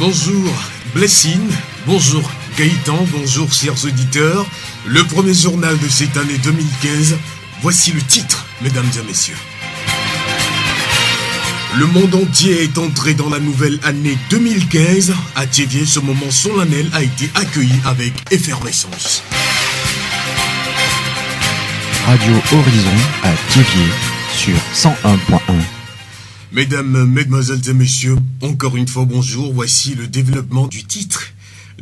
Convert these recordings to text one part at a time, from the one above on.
Bonjour Blessine, bonjour Gaëtan, bonjour chers auditeurs. Le premier journal de cette année 2015, voici le titre, mesdames et messieurs. Le monde entier est entré dans la nouvelle année 2015. À Thiéviers, ce moment solennel a été accueilli avec effervescence. Radio Horizon à Thiéviers sur 101.1. Mesdames, mesdemoiselles et messieurs, encore une fois bonjour, voici le développement du titre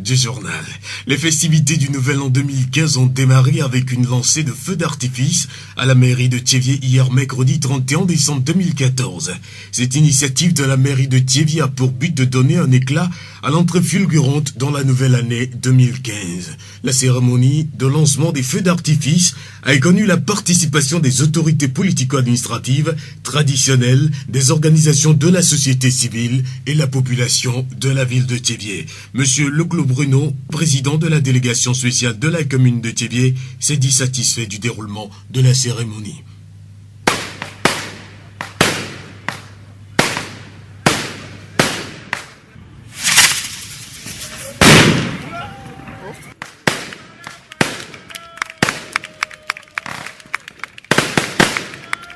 du journal. Les festivités du Nouvel An 2015 ont démarré avec une lancée de feux d'artifice à la mairie de Thiéviers hier mercredi 31 décembre 2014. Cette initiative de la mairie de Thiéviers a pour but de donner un éclat à l'entrée fulgurante dans la nouvelle année 2015. La cérémonie de lancement des feux d'artifice a connu la participation des autorités politico-administratives traditionnelles, des organisations de la société civile et la population de la ville de Thiéviers. Monsieur Leclos Bruno, président de la délégation spéciale de la commune de Thiéviers, s'est dit satisfait du déroulement de la cérémonie.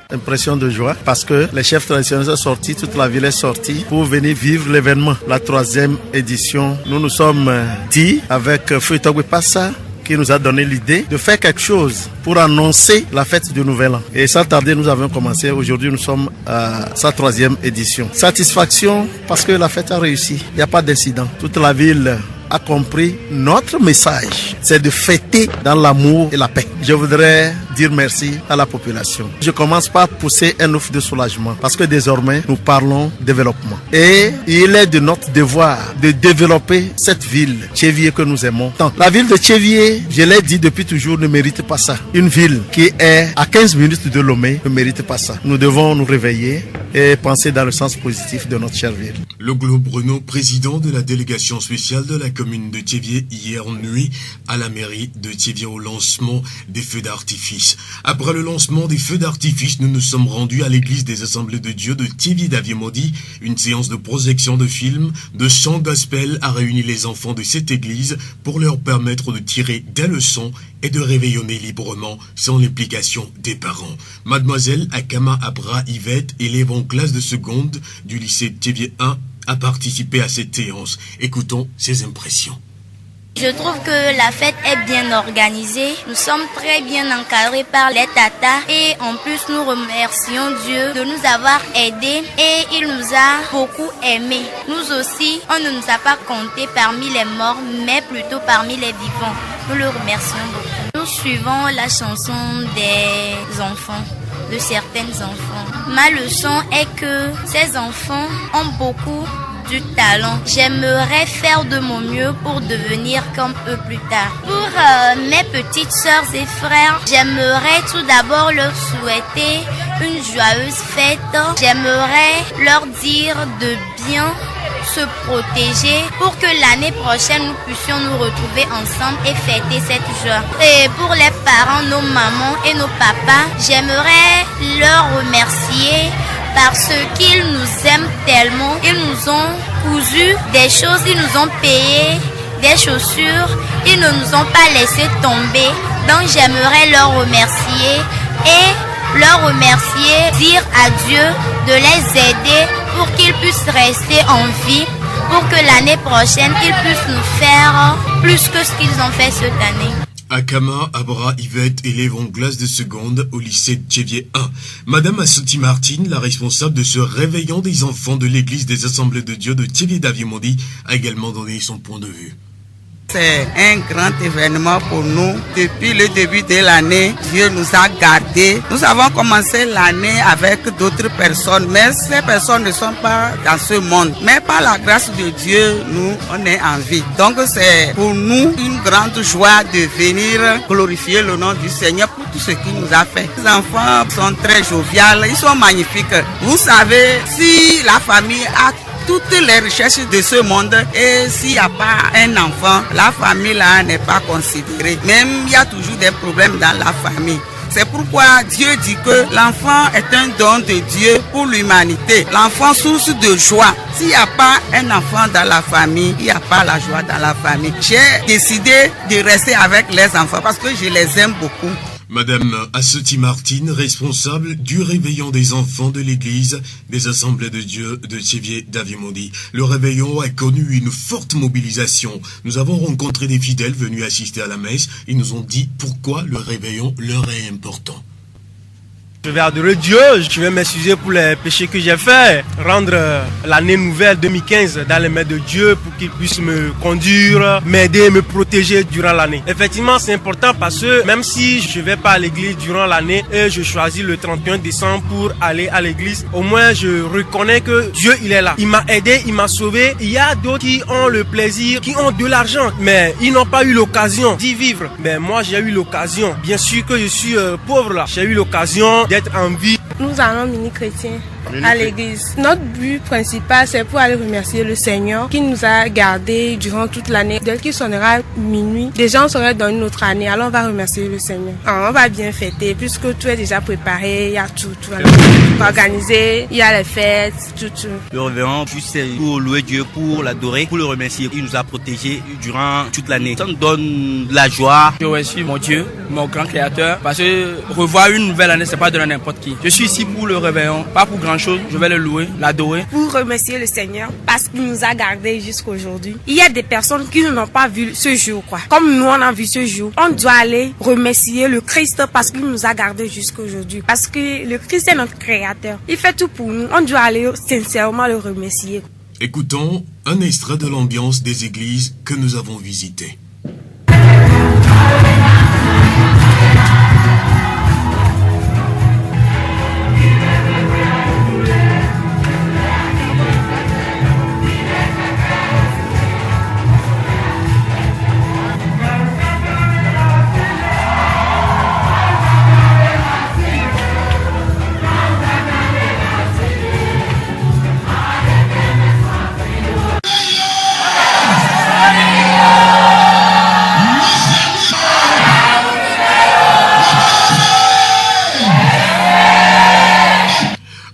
Impression de joie parce que les chefs traditionnels sont sortis, toute la ville est sortie pour venir vivre l'événement, la 3e édition. Nous nous sommes dit avec Feu Togwe Passa qui nous a donné l'idée de faire quelque chose pour annoncer la fête du Nouvel An. Et sans tarder, nous avons commencé. Aujourd'hui, nous sommes à sa 3e édition. Satisfaction parce que la fête a réussi. Il n'y a pas d'incident. Toute la ville a compris notre message. C'est de fêter dans l'amour et la paix. Je voudrais dire merci à la population. Je commence par pousser un ouf de soulagement parce que désormais, nous parlons développement. Et il est de notre devoir de développer cette ville, Thiéviers, que nous aimons tant. La ville de Thiéviers, je l'ai dit depuis toujours, ne mérite pas ça. Une ville qui est à 15 minutes de Lomé ne mérite pas ça. Nous devons nous réveiller et penser dans le sens positif de notre chère ville. Leclos Bruno, président de la délégation spéciale de la commune de Thiéviers, hier nuit à la mairie de Thiéviers au lancement des feux d'artifice. Après le lancement des feux d'artifice, nous nous sommes rendus à l'église des Assemblées de Dieu de Thiéviers-d'Aviemaudy. Une séance de projection de films, de chants gospel a réuni les enfants de cette église pour leur permettre de tirer des leçons et de réveillonner librement sans l'implication des parents. Mademoiselle Akama Abra Yvette, élève en classe de seconde du lycée Thiéviers 1, a participé à cette séance. Écoutons ses impressions. Je trouve que la fête est bien organisée. Nous sommes très bien encadrés par les tatas et en plus nous remercions Dieu de nous avoir aidés et il nous a beaucoup aimés. Nous aussi, on ne nous a pas comptés parmi les morts mais plutôt parmi les vivants. Nous le remercions beaucoup. Nous suivons la chanson des enfants, de certains enfants. Ma leçon est que ces enfants ont beaucoup du talent. J'aimerais faire de mon mieux pour devenir comme eux plus tard. Pour mes petites sœurs et frères, j'aimerais tout d'abord leur souhaiter une joyeuse fête. J'aimerais leur dire de bien se protéger pour que l'année prochaine nous puissions nous retrouver ensemble et fêter cette joie. Et pour les parents, nos mamans et nos papas, j'aimerais leur remercier parce qu'ils nous aiment tellement. Ils nous ont cousu des choses, ils nous ont payé des chaussures, ils ne nous ont pas laissé tomber. Donc j'aimerais leur remercier et leur remercier, dire à Dieu de les aider pour qu'ils puissent rester en vie, pour que l'année prochaine, ils puissent nous faire plus que ce qu'ils ont fait cette année. Akama Abra Yvette, élève en classe de seconde au lycée de Thiéviers 1. Madame Assoti Martine, la responsable de ce réveillon des enfants de l'église des Assemblées de Dieu de Thiéviers-d'Aviemaudy, a également donné son point de vue. C'est un grand événement pour nous. Depuis le début de l'année, Dieu nous a gardés. Nous avons commencé l'année avec d'autres personnes, mais ces personnes ne sont pas dans ce monde. Mais par la grâce de Dieu, nous, on est en vie. Donc c'est pour nous une grande joie de venir glorifier le nom du Seigneur pour tout ce qu'il nous a fait. Les enfants sont très joviaux, ils sont magnifiques. Vous savez, si la famille a toutes les richesses de ce monde et s'il n'y a pas un enfant, la famille là n'est pas considérée. Même il y a toujours des problèmes dans la famille. C'est pourquoi Dieu dit que l'enfant est un don de Dieu pour l'humanité. L'enfant source de joie. S'il n'y a pas un enfant dans la famille, il n'y a pas la joie dans la famille. J'ai décidé de rester avec les enfants parce que je les aime beaucoup. Madame Assoti Martine, responsable du réveillon des enfants de l'église des Assemblées de Dieu de Thiéviers-Davimondi. Le réveillon a connu une forte mobilisation. Nous avons rencontré des fidèles venus assister à la messe. Ils nous ont dit pourquoi le réveillon leur est important. Je vais adorer Dieu, je vais m'excuser pour les péchés que j'ai faits, rendre l'année nouvelle 2015 dans les mains de Dieu pour qu'il puisse me conduire, m'aider, me protéger durant l'année. Effectivement, c'est important parce que même si je ne vais pas à l'église durant l'année et je choisis le 31 décembre pour aller à l'église, au moins je reconnais que Dieu il est là. Il m'a aidé, il m'a sauvé. Il y a d'autres qui ont le plaisir, qui ont de l'argent, mais ils n'ont pas eu l'occasion d'y vivre. Mais moi j'ai eu l'occasion. Bien sûr que je suis pauvre là. J'ai eu l'occasion d'être en vie. Nous allons mini-chrétiens à l'église. Notre but principal, c'est pour aller remercier le Seigneur qui nous a gardés durant toute l'année. Dès qu'il sonnera minuit, les gens seraient dans une autre année. Alors on va remercier le Seigneur. Alors, on va bien fêter puisque tout est déjà préparé. Il y a tout organisé. Il y a les fêtes, tout. Le réveillon, c'est pour louer Dieu, pour l'adorer, pour le remercier. Il nous a protégés durant toute l'année. Ça nous donne de la joie. Je remercie mon Dieu, mon grand créateur, parce que revoir une nouvelle année, c'est pas donner à n'importe qui. Je suis ici pour le réveillon, pas pour grand chose. Je vais le louer, l'adorer. Pour remercier le Seigneur parce qu'il nous a gardés jusqu'à aujourd'hui. Il y a des personnes qui n'ont pas vu ce jour, quoi. Comme nous, on a vu ce jour. On doit aller remercier le Christ parce qu'il nous a gardés jusqu'à aujourd'hui. Parce que le Christ est notre créateur. Il fait tout pour nous. On doit aller sincèrement le remercier. Écoutons un extrait de l'ambiance des églises que nous avons visitées.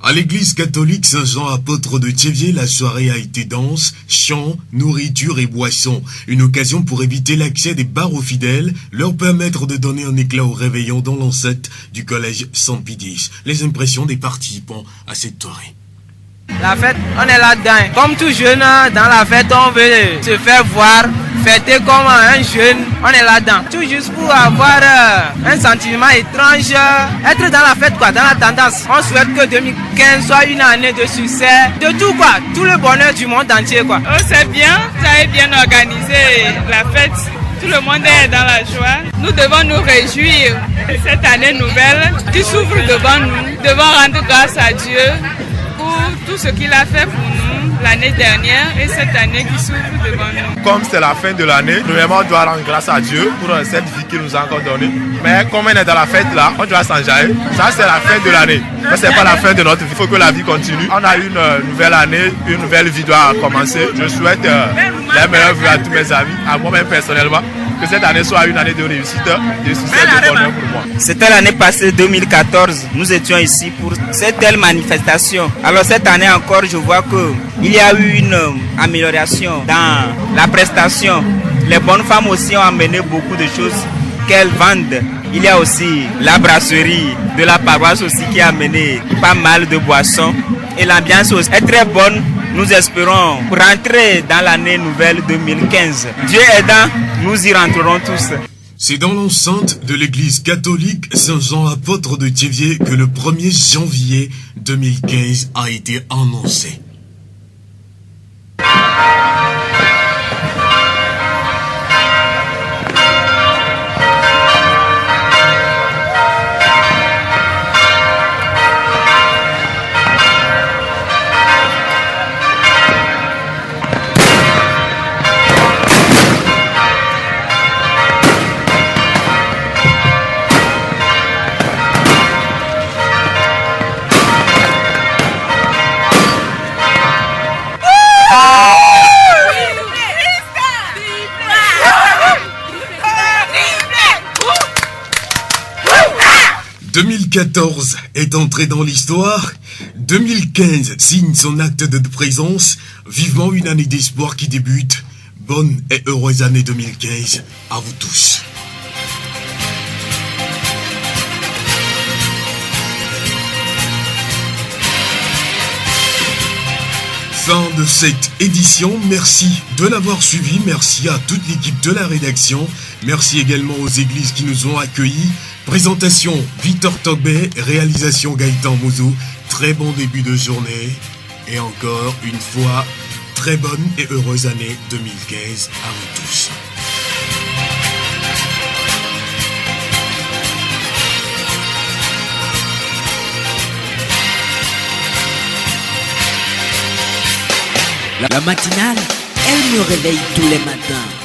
À l'église catholique Saint-Jean apôtre de Thiéviers, la soirée a été danse, chants, nourriture et boissons. Une occasion pour éviter l'accès des bars aux fidèles, leur permettre de donner un éclat au réveillon dans l'enceinte du collège Saint-Pidis. Les impressions des participants à cette soirée. La fête, on est là-dedans. Comme tout jeune, dans la fête, on veut se faire voir, fêter comme un jeune, on est là-dedans. Tout juste pour avoir un sentiment étrange, être dans la fête, quoi, dans la tendance. On souhaite que 2015 soit une année de succès, de tout, quoi, tout le bonheur du monde entier, quoi. Oh, c'est bien, ça est bien organisé, la fête. Tout le monde est dans la joie. Nous devons nous réjouir de cette année nouvelle qui s'ouvre devant nous. Nous devons rendre grâce à Dieu pour tout ce qu'il a fait pour nous l'année dernière et cette année qui s'ouvre devant nous. Comme c'est la fin de l'année, premièrement, on doit rendre grâce à Dieu pour cette vie qu'il nous a encore donnée. Mais comme on est dans la fête là, on doit s'enjailler. Ça, c'est la fin de l'année. Mais c'est pas la fin de notre vie. Il faut que la vie continue. On a une nouvelle année, une nouvelle vie doit commencer. Je souhaite les meilleurs vœux à tous mes amis, à moi-même personnellement. Que cette année soit une année de réussite, de succès, de bonheur pour moi. C'était l'année passée 2014. Nous étions ici pour cette telle manifestation. Alors cette année encore, je vois qu'il y a eu une amélioration dans la prestation. Les bonnes femmes aussi ont amené beaucoup de choses qu'elles vendent. Il y a aussi la brasserie de la paroisse aussi qui a amené pas mal de boissons. Et l'ambiance aussi est très bonne. Nous espérons rentrer dans l'année nouvelle 2015. Dieu aidant, nous y rentrerons tous. C'est dans l'enceinte de l'église catholique Saint-Jean apôtre de Thiéviers que le 1er janvier 2015 a été annoncé. 2014 est entré dans l'histoire. 2015 signe son acte de présence. Vivement une année d'espoir qui débute. Bonne et heureuse année 2015 à vous tous. Fin de cette édition, merci de l'avoir suivi, merci à toute l'équipe de la rédaction, merci également aux églises qui nous ont accueillis. Présentation Victor Togbé, réalisation Gaëtan Mouzou, très bon début de journée et encore une fois, très bonne et heureuse année 2015 à vous tous. La matinale, elle me réveille tous les matins.